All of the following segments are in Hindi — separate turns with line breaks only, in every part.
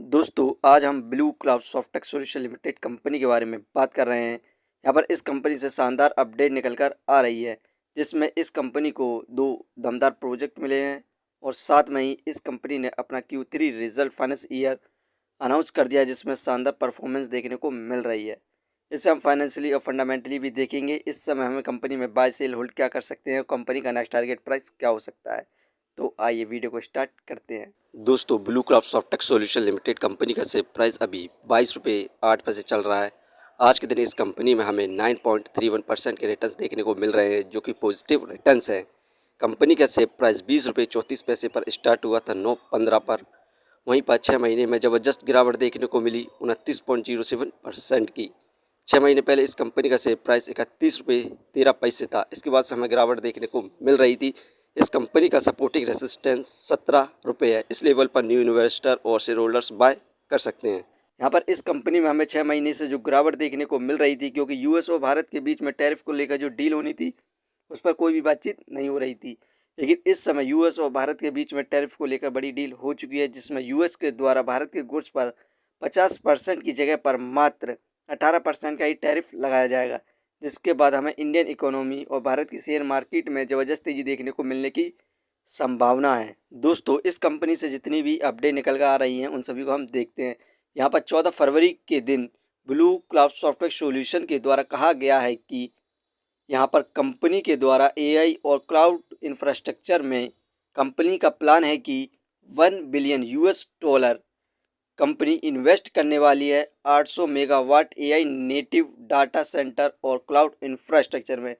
दोस्तों आज हम blue cloud Softtech solution limited company के बारे में बात कर रहे हैं। यहाँ पर इस कंपनी से शानदार अपडेट निकल कर आ रही है, जिसमें इस कंपनी को 2 दमदार प्रोजेक्ट मिले हैं और साथ में ही इस कंपनी ने अपना Q3 result finance year announce कर दिया है, जिसमें शानदार परफॉर्मेंस देखने को मिल रही है। इसे हम फाइनेंशियली और फंडामेंटली भी देखेंगे। इस समय हमें कंपनी में बाय सेल होल्ड क्या कर सकते हैं और कंपनी का नेक्स्ट टारगेट प्राइस क्या हो सकता है। तो आइए वीडियो को स्टार्ट करते हैं। दोस्तों blue craft Softtech solution limited company का शेयर प्राइस अभी 22 रुपये 8 पैसे चल रहा है। आज के दिन इस कंपनी में हमें 9.31% के रिटर्न्स देखने को मिल रहे हैं, जो कि पॉजिटिव रिटर्न्स हैं। कंपनी का शेयर प्राइस 20 रुपये 34 पैसे पर स्टार्ट हुआ था 9/15 पर। वहीं पर 6 महीने में ज़बरदस्त गिरावट देखने को मिली 29.07% की। 6 महीने पहले इस कंपनी का शेयर प्राइस 31 रुपये 13 पैसे था। इसके बाद से हमें गिरावट देखने को मिल रही थी। इस कंपनी का सपोर्टिंग रेजिस्टेंस 17 रुपये है। इस लेवल पर न्यू इन्वेस्टर और शेयर होल्डर्स बाय कर सकते हैं। यहाँ पर इस कंपनी में हमें 6 महीने से जो गिरावट देखने को मिल रही थी, क्योंकि यूएस और भारत के बीच में टैरिफ को लेकर जो डील होनी थी उस पर कोई भी बातचीत नहीं हो रही थी। लेकिन इस समय यूएस और भारत के बीच में टैरिफ को लेकर बड़ी डील हो चुकी है, जिसमें यूएस के द्वारा भारत के गुड्स पर 50% की जगह पर मात्र 18% का ही टैरिफ लगाया जाएगा, जिसके बाद हमें इंडियन इकोनॉमी और भारत की शेयर मार्केट में ज़बरदस्त तेज़ी देखने को मिलने की संभावना है। दोस्तों इस कंपनी से जितनी भी अपडेट निकल कर आ रही हैं उन सभी को हम देखते हैं। यहाँ पर 14 फरवरी के दिन ब्लू क्लाउड सॉफ्टवेयर सॉल्यूशन के द्वारा कहा गया है कि यहाँ पर कंपनी के द्वारा एआई और क्लाउड इंफ्रास्ट्रक्चर में कंपनी का प्लान है कि $1 बिलियन कंपनी इन्वेस्ट करने वाली है 800 megawatt AI native data centre और क्लाउड इंफ्रास्ट्रक्चर में,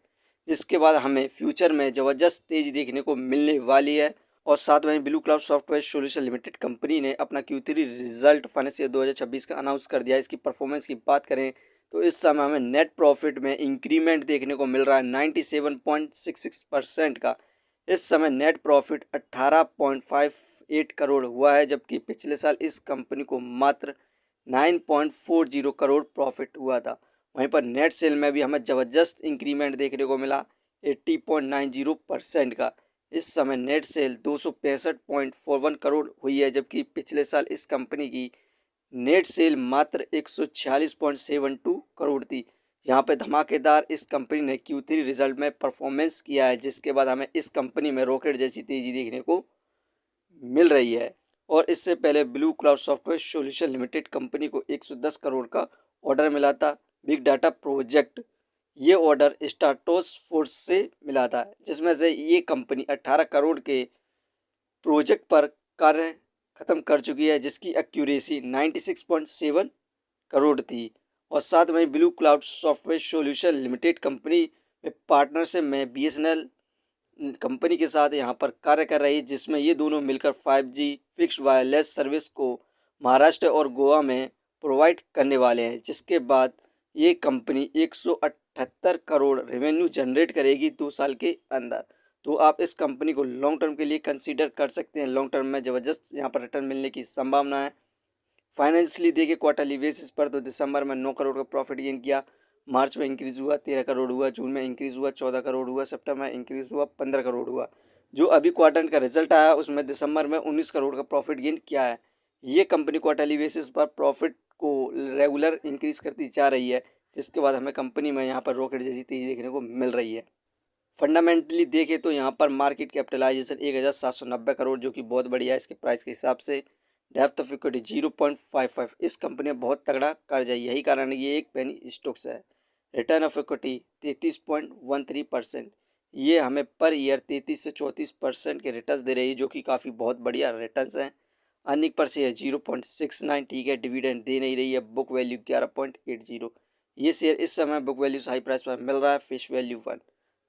जिसके बाद हमें फ्यूचर में ज़बरदस्त तेज़ी देखने को मिलने वाली है। और साथ में blue cloud software solution limited company ने अपना Q3 रिजल्ट फाइनेंशियल 2026 का अनाउंस कर दिया है। इसकी परफॉर्मेंस की बात करें तो इस समय हमें नेट प्रॉफिट में इंक्रीमेंट देखने को मिल रहा है 97.66% का। इस समय नेट प्रॉफिट 18.58 करोड़ हुआ है, जबकि पिछले साल इस कंपनी को मात्र 9.40 करोड़ प्रॉफिट हुआ था। वहीं पर नेट सेल में भी हमें ज़बरदस्त इंक्रीमेंट देखने को मिला 80.90% का। इस समय नेट सेल 265.41 करोड़ हुई है, जबकि पिछले साल इस कंपनी की नेट सेल मात्र 146.72 करोड़ थी। यहाँ पे धमाकेदार इस कंपनी ने Q3 रिजल्ट में परफॉर्मेंस किया है, जिसके बाद हमें इस कंपनी में रॉकेट जैसी तेज़ी देखने को मिल रही है। और इससे पहले blue cloud software solution limited company को 110 करोड़ का ऑर्डर मिला था बिग डाटा प्रोजेक्ट। ये ऑर्डर स्टाटोस फोर्स से मिला था, जिसमें से ये कंपनी 18 करोड़ के प्रोजेक्ट पर कार्य खत्म कर चुकी है, जिसकी एक्यूरेसी 96.7 करोड़ थी। और साथ में blue cloud software solution limited company में पार्टनरशिप में बीएसएनएल कंपनी के साथ यहाँ पर कार्य कर रही है, जिसमें ये दोनों मिलकर 5G फिक्स्ड वायरलेस सर्विस को महाराष्ट्र और गोवा में प्रोवाइड करने वाले हैं, जिसके बाद ये कंपनी 178 करोड़ रेवेन्यू जनरेट करेगी 2 साल के अंदर। तो आप इस कंपनी को लॉन्ग टर्म के लिए कंसीडर कर सकते हैं। लॉन्ग टर्म में ज़बरदस्त यहाँ पर रिटर्न मिलने की संभावना है। फाइनेंशियली देखे क्वार्टरली बेसिस पर तो दिसंबर में 9 करोड़ का प्रॉफिट गेन किया, मार्च में इंक्रीज़ हुआ 13 करोड़ हुआ, जून में इंक्रीज़ हुआ 14 करोड़ हुआ, सितंबर में इंक्रीज़ हुआ 15 करोड़ हुआ। जो अभी क्वार्टर का रिजल्ट आया उसमें दिसंबर में 19 करोड़ का प्रॉफिट गेन किया है। ये कंपनी क्वार्टरली बेसिस पर प्रॉफिट को रेगुलर इंक्रीज़ करती जा रही है, जिसके बाद हमें कंपनी में यहाँ पर रॉकेट जैसी तेज़ी देखने को मिल रही है। फंडामेंटली देखें तो यहाँ पर मार्केट कैपिटलाइजेशन 1790 करोड़, जो कि बहुत बढ़िया है इसके प्राइस के हिसाब से। Depth of equity 0.55। इस कंपनी में बहुत तगड़ा कर्ज है, यही कारण है ये एक पेनी स्टॉक्स है। Return of equity 33.13%। ये हमें पर ईयर 33 से 34% के रिटर्न्स दे रही है, जो कि काफ़ी बहुत बढ़िया रिटर्न्स हैं। अर्निंग पर शेयर 0.69, ठीक है। डिविडेंड दे नहीं रही है। Book value 11.80। ये शेयर इस समय बुक वैल्यू से हाई प्राइस पर मिल रहा है, फेस वैल्यू 1।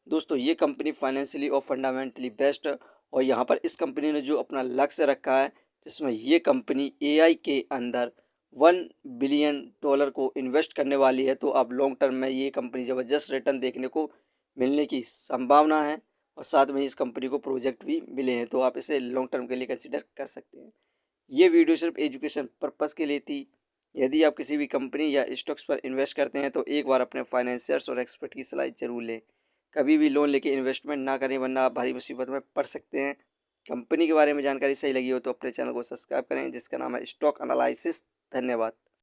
दोस्तों ये कंपनी फाइनेंशियली और फंडामेंटली बेस्ट है। और यहाँ पर इस कंपनी ने जो अपना लक्ष्य रखा है, जिसमें ये कंपनी एआई के अंदर $1 बिलियन को इन्वेस्ट करने वाली है, तो आप लॉन्ग टर्म में ये कंपनी ज़बरदस्त रिटर्न देखने को मिलने की संभावना है। और साथ में इस कंपनी को प्रोजेक्ट भी मिले हैं, तो आप इसे लॉन्ग टर्म के लिए कंसिडर कर सकते हैं। ये वीडियो सिर्फ एजुकेशन पर्पज़ के लिए थी। यदि आप किसी भी कंपनी या स्टॉक्स पर इन्वेस्ट करते हैं तो एक बार अपने फाइनेंशियर्स और एक्सपर्ट की सलाह जरूर लें। कभी भी लोन लेके इन्वेस्टमेंट ना करें, वरना आप भारी मुसीबत में पड़ सकते हैं। कंपनी के बारे में जानकारी सही लगी हो तो अपने चैनल को सब्सक्राइब करें, जिसका नाम है स्टॉक एनालिसिस। धन्यवाद।